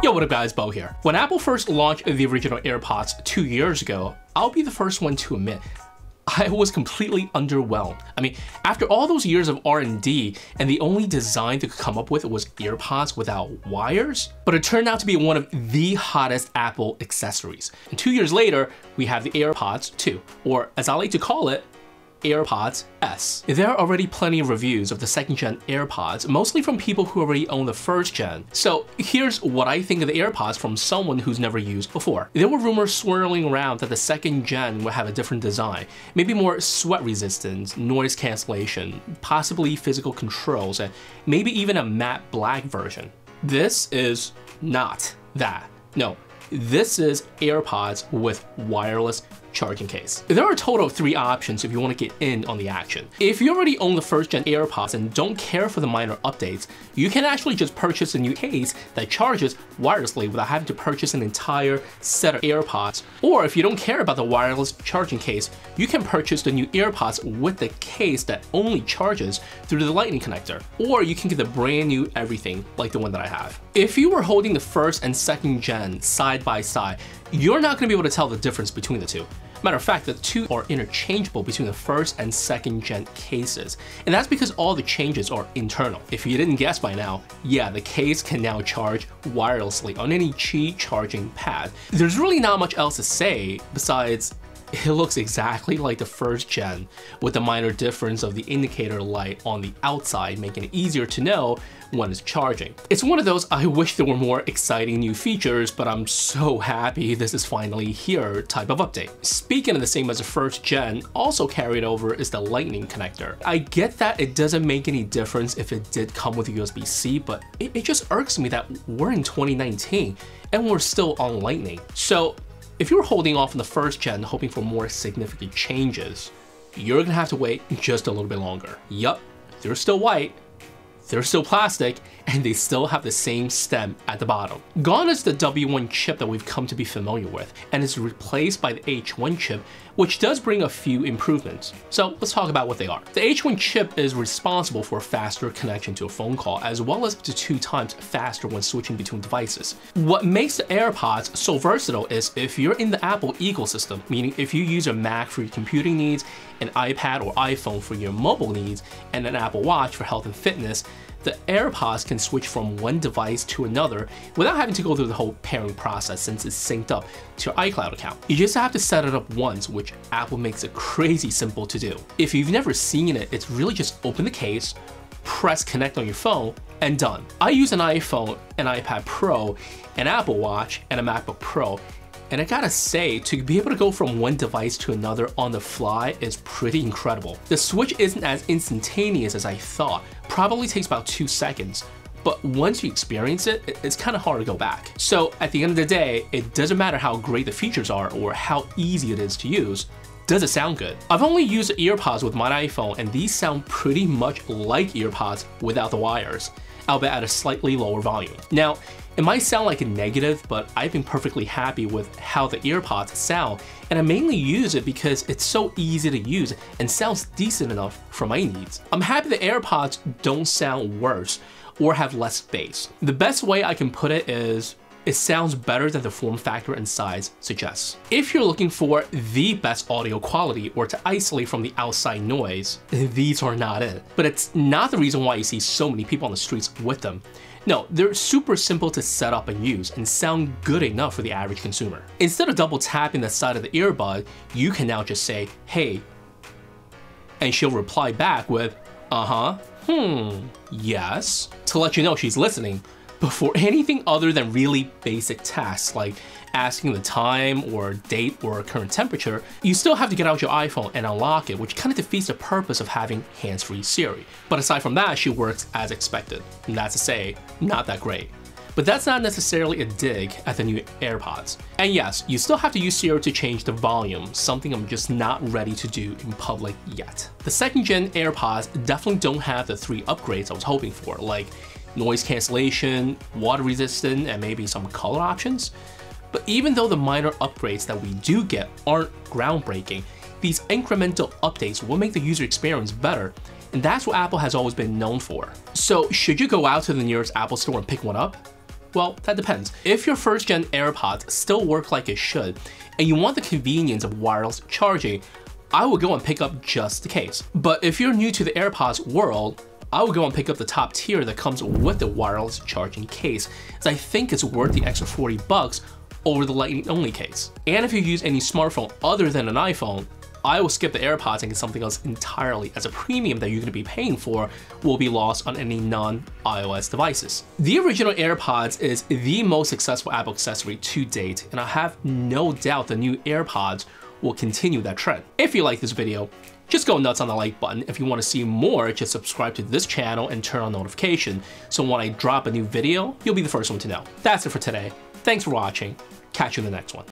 Yo, what up guys, Bo here. When Apple first launched the original AirPods 2 years ago, I'll be the first one to admit, I was completely underwhelmed. I mean, after all those years of R&D, and the only design they could come up with was AirPods without wires, but it turned out to be one of the hottest Apple accessories. And 2 years later, we have the AirPods 2, or as I like to call it, AirPods S. There are already plenty of reviews of the second gen AirPods, mostly from people who already own the first gen. So here's what I think of the AirPods from someone who's never used before. There were rumors swirling around that the second gen would have a different design, maybe more sweat resistance, noise cancellation, possibly physical controls, and maybe even a matte black version. This is not that. No, this is AirPods with wireless charging case. There are a total of 3 options if you want to get in on the action. If you already own the first gen AirPods and don't care for the minor updates, you can actually just purchase a new case that charges wirelessly without having to purchase an entire set of AirPods. Or if you don't care about the wireless charging case, you can purchase the new AirPods with the case that only charges through the lightning connector. Or you can get the brand new everything like the one that I have. If you were holding the first and second gen side by side, you're not going to be able to tell the difference between the two. Matter of fact, the two are interchangeable between the first and second gen cases. And that's because all the changes are internal. If you didn't guess by now, yeah, the case can now charge wirelessly on any Qi charging pad. There's really not much else to say besides it looks exactly like the first gen, with the minor difference of the indicator light on the outside making it easier to know when it's charging. It's one of those I wish there were more exciting new features, but I'm so happy this is finally here type of update. Speaking of the same as the first gen, also carried over is the lightning connector. I get that it doesn't make any difference if it did come with USB-C, but it just irks me that we're in 2019 and we're still on lightning. So if you're holding off on the first gen hoping for more significant changes, you're gonna have to wait just a little bit longer. Yup, they're still white, they're still plastic, and they still have the same stem at the bottom. Gone is the W1 chip that we've come to be familiar with, and is replaced by the H1 chip, which does bring a few improvements. So let's talk about what they are. The H1 chip is responsible for faster connection to a phone call, as well as up to 2 times faster when switching between devices. What makes the AirPods so versatile is if you're in the Apple ecosystem, meaning if you use a Mac for your computing needs, an iPad or iPhone for your mobile needs, and an Apple Watch for health and fitness, the AirPods can switch from one device to another without having to go through the whole pairing process since it's synced up to your iCloud account. You just have to set it up once, which Apple makes it crazy simple to do. If you've never seen it, it's really just open the case, press connect on your phone, and done. I use an iPhone, an iPad Pro, an Apple Watch, and a MacBook Pro. And I gotta say, to be able to go from one device to another on the fly is pretty incredible. The switch isn't as instantaneous as I thought, probably takes about 2 seconds, but once you experience it, it's kind of hard to go back. So at the end of the day, it doesn't matter how great the features are or how easy it is to use. Does it sound good? I've only used the AirPods with my iPhone, and these sound pretty much like AirPods without the wires, albeit at a slightly lower volume. Now, it might sound like a negative, but I've been perfectly happy with how the AirPods sound, and I mainly use it because it's so easy to use and sounds decent enough for my needs. I'm happy the AirPods don't sound worse or have less bass. The best way I can put it is, it sounds better than the form factor and size suggests. If you're looking for the best audio quality or to isolate from the outside noise, these are not it. But it's not the reason why you see so many people on the streets with them. No, they're super simple to set up and use and sound good enough for the average consumer. Instead of double tapping the side of the earbud, you can now just say, hey, and she'll reply back with, yes, to let you know she's listening. But for anything other than really basic tasks like asking the time or date or current temperature, you still have to get out your iPhone and unlock it, which kind of defeats the purpose of having hands-free Siri. But aside from that, she works as expected. And that's to say, not that great. But that's not necessarily a dig at the new AirPods. And yes, you still have to use stereo to change the volume, something I'm just not ready to do in public yet. The second gen AirPods definitely don't have the 3 upgrades I was hoping for, like noise cancellation, water resistant, and maybe some color options. But even though the minor upgrades that we do get aren't groundbreaking, these incremental updates will make the user experience better, and that's what Apple has always been known for. So should you go out to the nearest Apple store and pick one up? Well, that depends. If your first gen AirPods still work like it should, and you want the convenience of wireless charging, I would go and pick up just the case. But if you're new to the AirPods world, I would go and pick up the top tier that comes with the wireless charging case, as I think it's worth the extra $40 over the lightning only case. And if you use any smartphone other than an iPhone, I will skip the AirPods and get something else entirely, as a premium that you're going to be paying for will be lost on any non-iOS devices. The original AirPods is the most successful Apple accessory to date, and I have no doubt the new AirPods will continue that trend. If you like this video, just go nuts on the like button. If you want to see more, just subscribe to this channel and turn on notifications, so when I drop a new video, you'll be the first one to know. That's it for today. Thanks for watching. Catch you in the next one.